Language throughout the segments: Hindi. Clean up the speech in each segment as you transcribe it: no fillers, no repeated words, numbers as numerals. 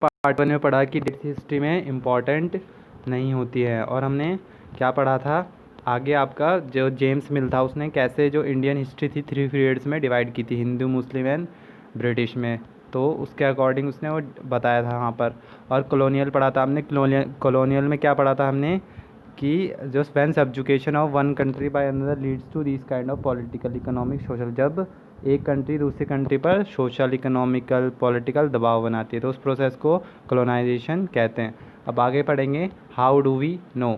पार्ट 1 में पढ़ा कि डेथ हिस्ट्री में इम्पॉर्टेंट नहीं होती है। और हमने क्या पढ़ा था आगे, आपका जो जेम्स मिल था उसने कैसे जो इंडियन हिस्ट्री थी 3 पीरियड्स में डिवाइड की थी, हिंदू, मुस्लिम एंड ब्रिटिश में। तो उसके अकॉर्डिंग उसने वो बताया था वहाँ पर। और कॉलोनियल पढ़ा था हमने। कॉलोनियल में क्या पढ़ा था हमने कि जो when subjugation of one country by another leads to this kind of political, economic, social, जब एक कंट्री दूसरी कंट्री पर सोशल, इकोनॉमिकल, पॉलिटिकल दबाव बनाती है तो उस प्रोसेस को कॉलोनाइजेशन कहते हैं। अब आगे पढ़ेंगे हाउ डू वी नो।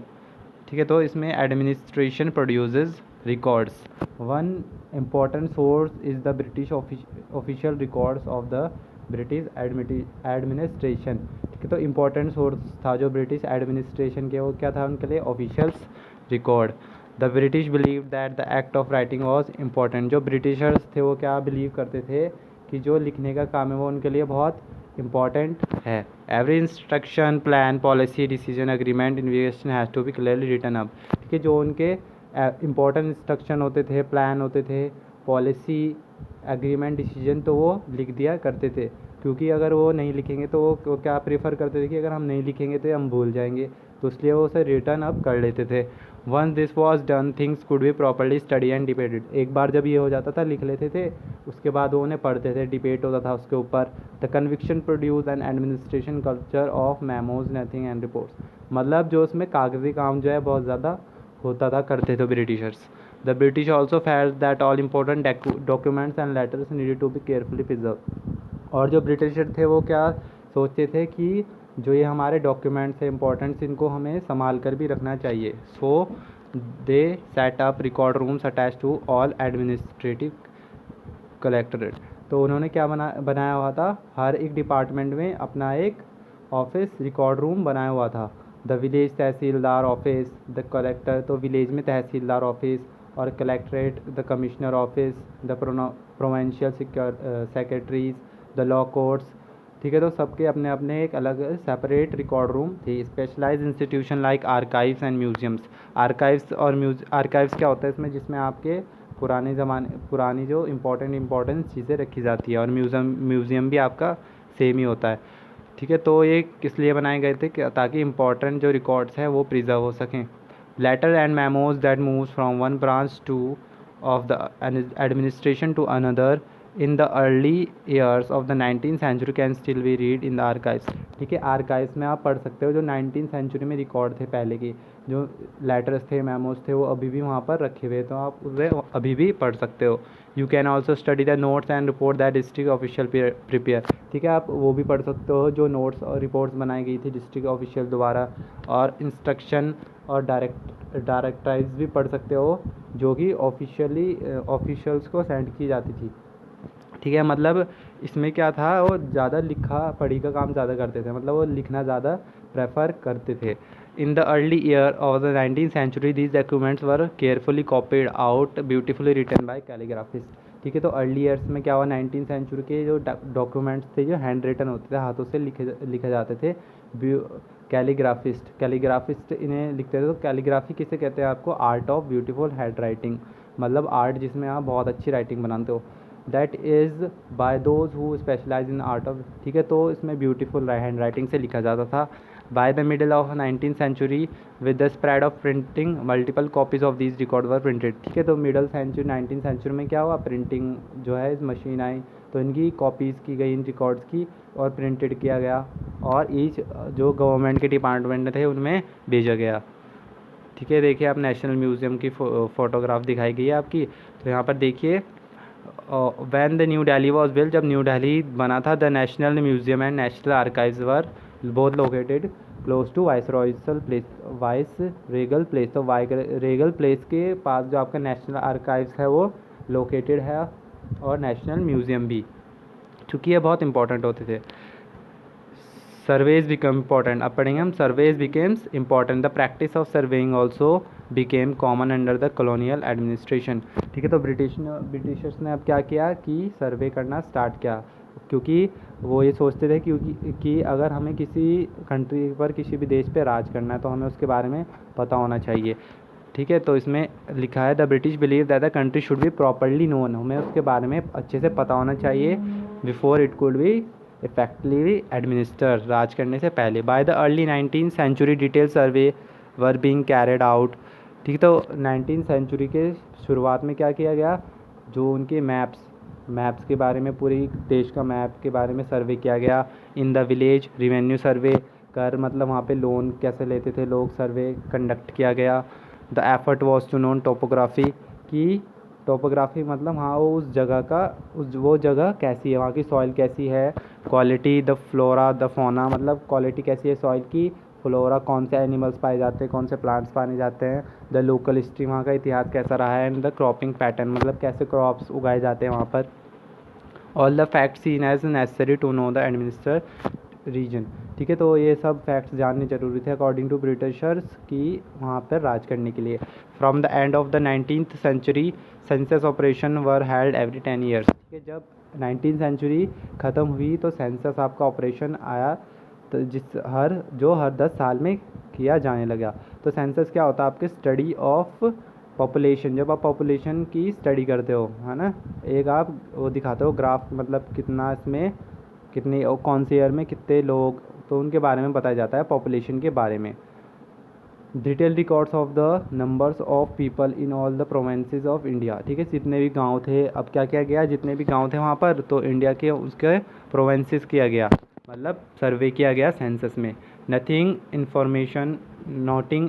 ठीक है, तो इसमें administration produces records. One important source is the British official records of the British administration. ठीक है, तो इम्पॉर्टेंट सोर्स था जो ब्रिटिश एडमिनिस्ट्रेशन के, वो क्या था उनके लिए, officials record. The British believe that the act of writing was important. जो ब्रिटिशर्स थे वो क्या बिलीव करते थे कि जो लिखने का काम है वो उनके लिए बहुत इम्पॉर्टेंट है। Every instruction, plan, policy, decision, agreement, investigation has to be clearly written up. ठीक है, जो उनके इम्पॉर्टेंट इंस्ट्रक्शन होते थे, प्लान होते थे, पॉलिसी, एग्रीमेंट, डिसीजन, तो वो लिख दिया करते थे। क्योंकि अगर वो नहीं लिखेंगे तो वो क्या प्रेफर करते थे कि अगर हम नहीं लिखेंगे तो हम भूल जाएंगे, तो इसलिए वो उसे रिटर्न अप कर लेते थे। Once this was done things could be properly study and debated. एक बार जब ये हो जाता था, लिख लेते थे, उसके बाद वो उन्हें पढ़ते थे, डिबेट होता था उसके ऊपर। The conviction produce an administration culture of memos, nothing and reports. मतलब जो उसमें कागजी काम जो है बहुत ज़्यादा होता था, करते थे britishers. The British also felt that all important documents and letters needed to be carefully preserve. और जो ब्रिटिशर थे वो क्या सोचते थे कि जो ये हमारे डॉक्यूमेंट्स हैं इंपॉर्टेंट्स, इनको हमें संभाल कर भी रखना चाहिए। So they set up record rooms attach to all administrative collectorate. तो उन्होंने क्या बनाया हुआ था, हर एक डिपार्टमेंट में अपना एक ऑफिस, रिकॉर्ड रूम बनाया हुआ था। The village tehsildar office, the collector, तो विलेज में तहसीलदार ऑफिस, और collectorate the commissioner office, the provincial secretaries, the law courts. ठीक है, तो सबके अपने अपने एक अलग सेपरेट रिकॉर्ड रूम थी। Specialise institution like archives and museums. Archives क्या होता है इसमें, जिसमें आपके पुरानी जो इम्पोर्टेंट चीज़ें रखी जाती है। और म्यूज़ियम भी आपका सेम ही होता है। ठीक है, तो ये किस लिए बनाए गए थे, ताकि इम्पोर्टेंट जो रिकॉर्ड्स हैं वो प्रिजर्व हो सकें। Letter and memos that moves from one branch to of the administration to another in the early years of the 19th century can still be read in the archives. ठीक है, आर्काइव्स में आप पढ़ सकते हो जो 19th सेंचुरी में रिकॉर्ड थे पहले के, जो लेटर्स थे, मेमोज थे, वो अभी भी वहाँ पर रखे हुए, तो आप उसे अभी भी पढ़ सकते हो। You can also study the notes and report that district official prepare. ठीक है, आप वो भी पढ़ सकते हो जो नोट्स और रिपोर्ट्स बनाई गई थी डिस्ट्रिक्ट ऑफिशियल द्वारा। और इंस्ट्रक्शन और डायरेक्टाइज भी पढ़ सकते हो जो कि ऑफिशियल्स को सेंड की जाती थी। ठीक है, मतलब इसमें क्या था, वो ज़्यादा लिखा पढ़ी का काम ज़्यादा करते थे, मतलब वो लिखना ज़्यादा प्रेफर करते थे। In the early year of the 19th century these documents were carefully copied out, beautifully written by calligraphist. ठीक है, तो अर्ली ईयर्स में क्या हुआ, 19th सेंचुरी के जो डॉक्यूमेंट्स थे जो हैंड रिटन होते थे, हाथों से लिखे जाते थे, कैलीग्राफिस्ट इन्हें लिखते थे। तो कैलीग्राफी किसे कहते हैं, आपको art of beautiful handwriting, मतलब आर्ट जिसमें आप बहुत अच्छी राइटिंग बनाते हो। That is by those who specialise in art of. ठीक है, तो इसमें ब्यूटीफुल हैंड राइटिंग से लिखा जाता था। By the middle of 19th century with the spread of printing multiple copies of these record were printed. ठीक है, तो मिडल सेंचुरी 19th सेंचुरी में क्या हुआ, प्रिंटिंग जो है इस मशीन आई, तो इनकी कॉपीज़ की गई इन रिकॉर्ड्स की, और प्रिंटेड किया गया, और ईच जो गवर्नमेंट के डिपार्टमेंट थे उनमें भेजा गया। ठीक है, देखिए आप नेशनल म्यूज़ियम की फ़ोटोग्राफ दिखाई गई है आपकी। तो यहाँ पर देखिए, when the New Delhi was built, जब न्यू दिल्ली बना था, the national museum and national archives were both located close to viceregal place. तो रेगल प्लेस के पास जो आपका नेशनल आर्काइव्स है वो लोकेटेड है, और नेशनल म्यूजियम भी, चूँकि ये बहुत इंपॉर्टेंट होते थे। सर्वेज बिकम इम्पॉर्टेंट, अब पढ़ेंगे हम, surveys becomes important, the practice of surveying also became common under the colonial administration. ठीक है, तो ब्रिटिशर्स ने अब क्या किया कि सर्वे करना स्टार्ट किया, क्योंकि वो ये सोचते थे कि अगर हमें किसी कंट्री पर, किसी भी देश पे राज करना है तो हमें उसके बारे में पता होना चाहिए। ठीक है, तो इसमें लिखा है the British believe that the country should be properly known, हमें उसके बारे में अच्छे से पता होना चाहिए before it could be effectively administer, राज करने से पहले। By the early 19th century detail survey were being carried out. ठीक है, तो 19th सेंचुरी के शुरुआत में क्या किया गया, जो उनके मैप्स के बारे में, पूरी देश का मैप के बारे में सर्वे किया गया। इन द विलेज रिवेन्यू सर्वे कर, मतलब वहाँ पे लोन कैसे लेते थे लोग, सर्वे कंडक्ट किया गया। The effort was to known topography, की टोपोग्राफी मतलब हाँ उस जगह का वो जगह कैसी है, वहाँ की सॉइल कैसी है। Quality the flora the fauna, मतलब क्वालिटी कैसी है सॉइल की, फ्लोरा कौन से एनिमल्स पाए जाते हैं, कौन से प्लांट्स पाए जाते हैं। द लोकल हिस्ट्री, वहाँ का इतिहास कैसा रहा है। एंड द क्रॉपिंग पैटर्न, मतलब कैसे क्रॉप्स उगाए जाते हैं वहाँ पर। All the facts seen as necessary to know the administer region. ठीक है, तो ये सब फैक्ट्स जानने जरूरी थे अकॉर्डिंग टू ब्रिटिशर्स की वहाँ पर राज करने के लिए। From the end of the 19th century census operation were held every 10 years. ठीक है, जब 19th सेंचुरी ख़त्म हुई तो सेंसस आपका ऑपरेशन आया, तो हर 10 साल में किया जाने लगा। तो सेंसस क्या होता है, आपके स्टडी ऑफ पॉपुलेशन, जब आप पॉपुलेशन की स्टडी करते हो, है ना, एक आप वो दिखाते हो ग्राफ, मतलब कितना इसमें कितने और कौन से ईयर में कितने लोग, तो उनके बारे में बताया जाता है पॉपुलेशन के बारे में। Detail records of the numbers of people in all the provinces of India. ठीक है, जितने भी गांव थे, अब क्या किया गया, जितने भी गांव थे वहाँ पर, तो इंडिया के उसके प्रोविंसेस किया गया, मतलब सर्वे किया गया सेंसस में। नोटिंग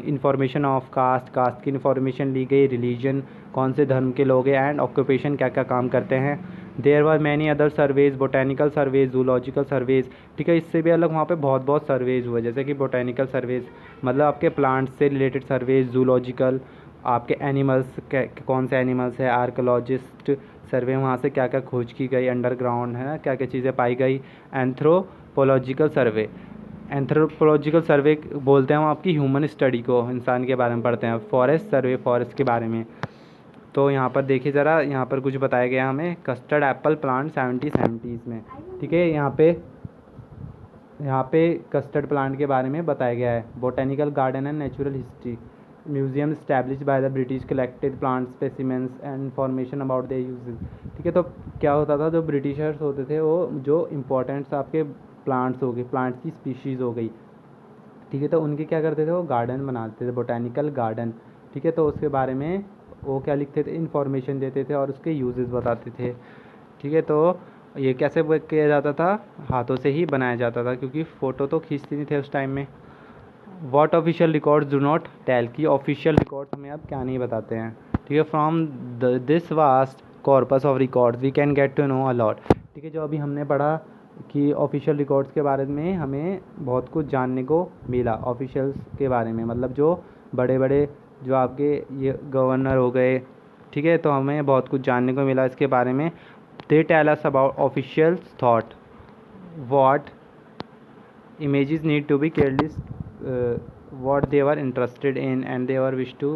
इन्फॉर्मेशन ऑफ कास्ट की इन्फॉर्मेशन ली गई, रिलीजन कौन से धर्म के लोग हैं, एंड ऑक्यूपेशन क्या क्या काम करते हैं। There were many other surveys, botanical surveys, zoological surveys. ठीक है, इससे भी अलग वहाँ पे बहुत सर्वेज हुए, जैसे कि बोटेनिकल सर्वेज मतलब आपके प्लांट्स से रिलेटेड सर्वेज, जूलॉजिकल आपके एनिमल्स कौन से एनिमल्स है, आर्कोलॉजिस्ट सर्वे वहाँ से क्या क्या खोज की गई, अंडरग्राउंड है ना क्या क्या चीज़ें पाई गई। एंथ्रोपोलॉजिकल सर्वे बोलते हैं हम आपकी ह्यूमन स्टडी को, इंसान के बारे में पढ़ते हैं। फॉरेस्ट सर्वे, फॉरेस्ट के बारे में। तो यहाँ पर देखिए ज़रा, यहाँ पर कुछ बताया गया हमें, कस्टर्ड एप्पल प्लांट 70s में। ठीक है, यहाँ पे कस्टर्ड प्लांट के बारे में बताया गया है। Botanical garden and natural history museum establish by the British collected plant specimens and information about their uses. ठीक है, तो क्या होता था, जो ब्रिटिशर्स होते थे वो जो इम्पोर्टेंट्स आपके प्लांट्स हो गए, प्लांट्स की स्पीशीज़ हो गई, ठीक है, तो उनके क्या करते थे, वो गार्डन बनाते थे, बोटेनिकल गार्डन। ठीक है, तो उसके बारे में वो क्या लिखते थे, इन्फॉर्मेशन देते थे और उसके यूजेस बताते थे। ठीक है, तो ये कैसे किया जाता था, हाथों से ही बनाया जाता था, क्योंकि फ़ोटो तो खींचते नहीं थे उस टाइम में। What official records do not tell, की ऑफिशियल रिकॉर्ड्स हमें अब क्या नहीं बताते हैं। ठीक है, from this vast corpus of records we can get to know a lot. ठीक है, जो अभी हमने पढ़ा कि ऑफिशियल रिकॉर्ड्स के बारे में हमें बहुत कुछ जानने को मिला, ऑफिशियल्स के बारे में, मतलब जो बड़े बड़े जो आपके ये गवर्नर हो गए। ठीक है, तो हमें बहुत कुछ जानने को मिला इसके बारे में। They tell us about officials thought what images need to be careless what they were interested in and they were wish to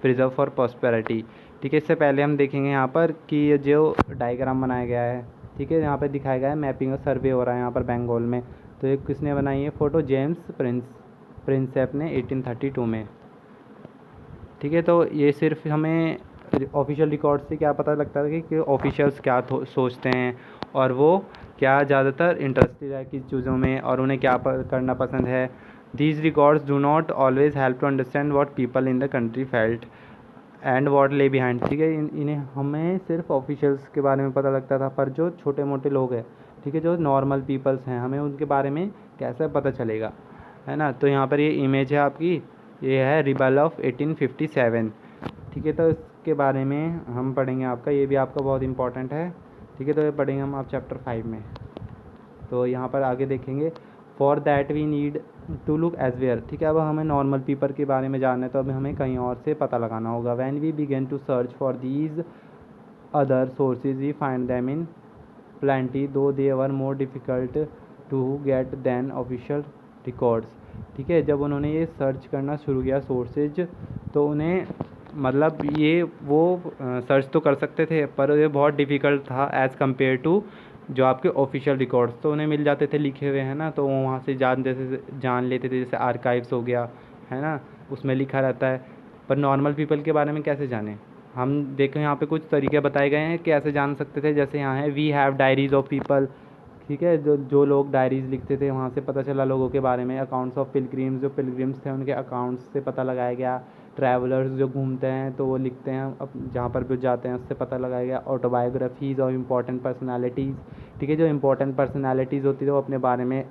preserve for posterity। ठीक है, इससे पहले हम देखेंगे यहाँ पर कि ये जो डायग्राम बनाया गया है, ठीक है, यहाँ पर दिखाया गया है मैपिंग और सर्वे हो रहा है यहाँ पर बंगाल में। तो ये किसने बनाई है फ़ोटो, जेम्स प्रिंसेप ने 1832 में। ठीक है, तो ये सिर्फ हमें ऑफिशियल रिकॉर्ड से क्या पता लगता है कि ऑफिशियल्स क्या सोचते हैं और वो क्या ज़्यादातर इंटरेस्टेड है किस चीज़ों में और उन्हें क्या करना पसंद है। These records do not always help to understand what people in the country felt and what lay behind. ठीक है, इन्हें हमें सिर्फ ऑफिशियल्स के बारे में पता लगता था, पर जो छोटे मोटे लोग हैं, ठीक है, जो नॉर्मल पीपल्स हैं, हमें उनके बारे में कैसे पता चलेगा, है ना। तो यहाँ पर ये इमेज है आपकी, ये है रिबल ऑफ 1857। ठीक है, तो इसके बारे में हम पढ़ेंगे आपका, ये भी आपका बहुत इंपॉर्टेंट है। ठीक है, तो ये पढ़ेंगे हम आप चैप्टर 5 में। तो यहाँ पर आगे देखेंगे, for that we need to look elsewhere. ठीक है, अब हमें नॉर्मल पीपल के बारे में जानना है, तो अब हमें कहीं और से पता लगाना होगा। When we begin to search for these other sources we find them in plenty though they were more difficult to get than official records. ठीक है, जब उन्होंने ये सर्च करना शुरू किया सोर्सेज, तो उन्हें मतलब ये वो सर्च तो कर सकते थे, पर ये बहुत डिफ़िकल्ट था एज़ कम्पेयर टू जो आपके ऑफिशियल रिकॉर्ड्स, तो उन्हें मिल जाते थे लिखे हुए, है ना, तो वो वहाँ से जान लेते थे। जैसे आर्काइव्स हो गया, है ना, उसमें लिखा रहता है। पर नॉर्मल पीपल के बारे में कैसे जानें हम, देखें यहाँ पे कुछ तरीके बताए गए हैं कि ऐसे जान सकते थे। जैसे यहाँ है, we have diaries of people, ठीक है। जो जो लोग डायरीज़ लिखते थे वहाँ से पता चला लोगों के बारे में। अकाउंट्स ऑफ पिलग्रिम्स, जो पिलग्रिम्स थे उनके अकाउंट्स से पता लगाया गया। ट्रैवलर्स जो घूमते हैं तो वो लिखते हैं अब जहाँ पर भी जाते हैं उससे पता लगाया गया। ऑटोबायोग्राफीज़ और इम्पॉर्टेंट पर्सनालिटीज़, ठीक है, जो इम्पोर्टेंट पर्सनालिटीज़ होती थी वो अपने बारे में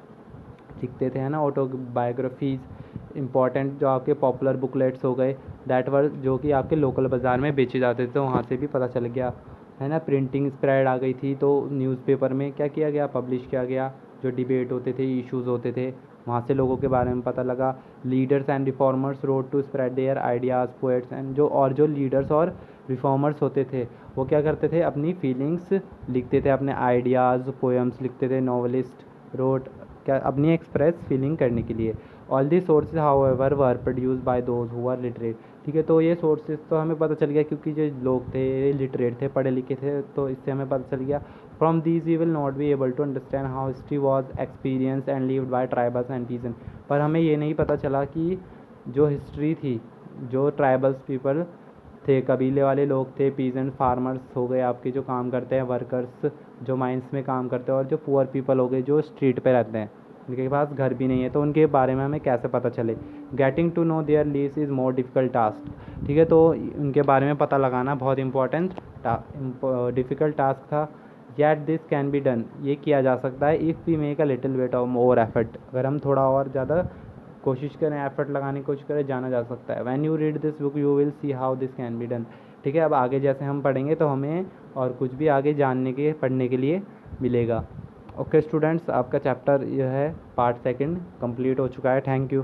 लिखते थे, है ना। ऑटोबायोग्राफीज़ इंपॉर्टेंट जो आपके पॉपुलर बुकलेट्स हो गए, दैट वर जो कि आपके लोकल बाज़ार में बेचे जाते थे, तो वहाँ से भी पता चल गया, है ना। प्रिंटिंग स्प्रेड आ गई थी तो न्यूज़पेपर में क्या किया गया, पब्लिश किया गया। जो डिबेट होते थे, इश्यूज़ होते थे, वहाँ से लोगों के बारे में पता लगा। Leaders and reformers wrote to spread their ideas, poets and जो लीडर्स और रिफॉर्मर्स होते थे वो क्या करते थे, अपनी फीलिंग्स लिखते थे, अपने आइडियाज़ पोएम्स लिखते थे। नॉवलिस्ट रोड क्या अपनी एक्सप्रेस फीलिंग करने के लिए। All the sources however were produce by those who are literate, ठीक है। तो ये सोर्सेज तो हमें पता चल गया क्योंकि जो लोग थे लिटरेट थे, पढ़े लिखे थे, तो इससे हमें पता चल गया। From these we will not be able to understand how history was experience and lived by tribals and peasant. पर हमें ये नहीं पता चला कि जो हिस्ट्री थी, जो ट्राइबल्स पीपल थे, कबीले वाले लोग थे, पीजेंट फार्मर्स हो गए आपके जो काम करते हैं, वर्कर्स जो माइंस में काम करते हैं, और जो पुअर पीपल हो गए जो स्ट्रीट पे रहते हैं, उनके पास घर भी नहीं है, तो उनके बारे में हमें कैसे पता चले। Getting to know their lives is more difficult task, ठीक है। तो उनके बारे में पता लगाना बहुत इंपॉर्टेंट डिफ़िकल्ट टास्क था। Yet this can be done, ये किया जा सकता है। If we make a little bit of more effort, अगर हम थोड़ा और ज़्यादा कोशिश करें, एफर्ट लगाने की कोशिश करें, जाना जा सकता है। When you read this book you will see how this can be done, ठीक है। अब आगे जैसे हम पढ़ेंगे तो हमें और कुछ भी आगे जानने के पढ़ने के लिए मिलेगा। ओके स्टूडेंट्स, आपका चैप्टर यह है पार्ट सेकंड कंप्लीट हो चुका है। Thank you.